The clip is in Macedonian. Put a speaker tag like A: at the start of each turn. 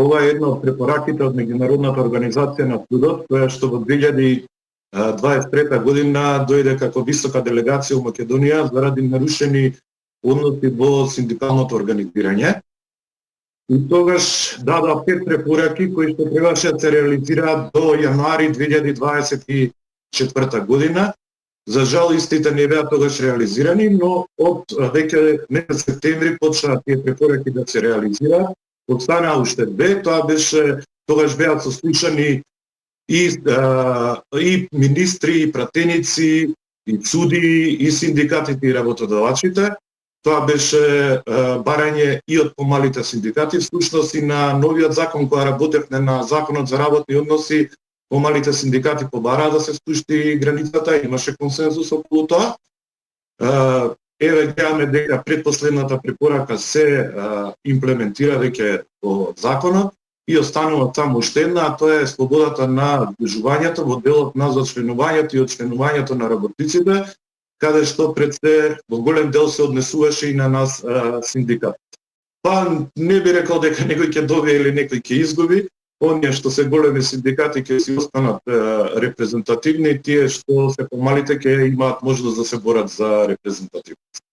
A: ова е една од препораките од Меѓународната организација на трудот, која што во 2023 година дојде како висока делегација во Македонија заради нарушени односи во синдикалното организирање. И тогаш дадоа 5 препораки кои што требаше да се реализираат до јануари 2024 година. За жал истите не беа тогаш реализирани, но од веќе месец септември почнаа тие препораки да се реализираат. Останаа уште 2, тоа беше тогаш беа сослушани и министри, и пратеници, и суди, и синдикатите и работодавачите. Тоа беше барање и од помалите синдикати, всушност и на новиот закон кој работевме на законот за работни односи, помалите синдикати побараа да се спушти границата, имаше консензус околу тоа. Еве гледаме дека предпоследната препорака се имплементира веќе во законот и останува само уште една, а тоа е слободата на движувањето во делот на зачленувањето и одчленувањето на работниците, каде што пред се во голем дел се однесуваше и на нас синдикат. Па не би рекол дека некој ќе добие или некој ќе изгуби, оние што се големи синдикати ќе си останат репрезентативни, тие што се помалите ќе имаат можност да се борат за репрезентативност.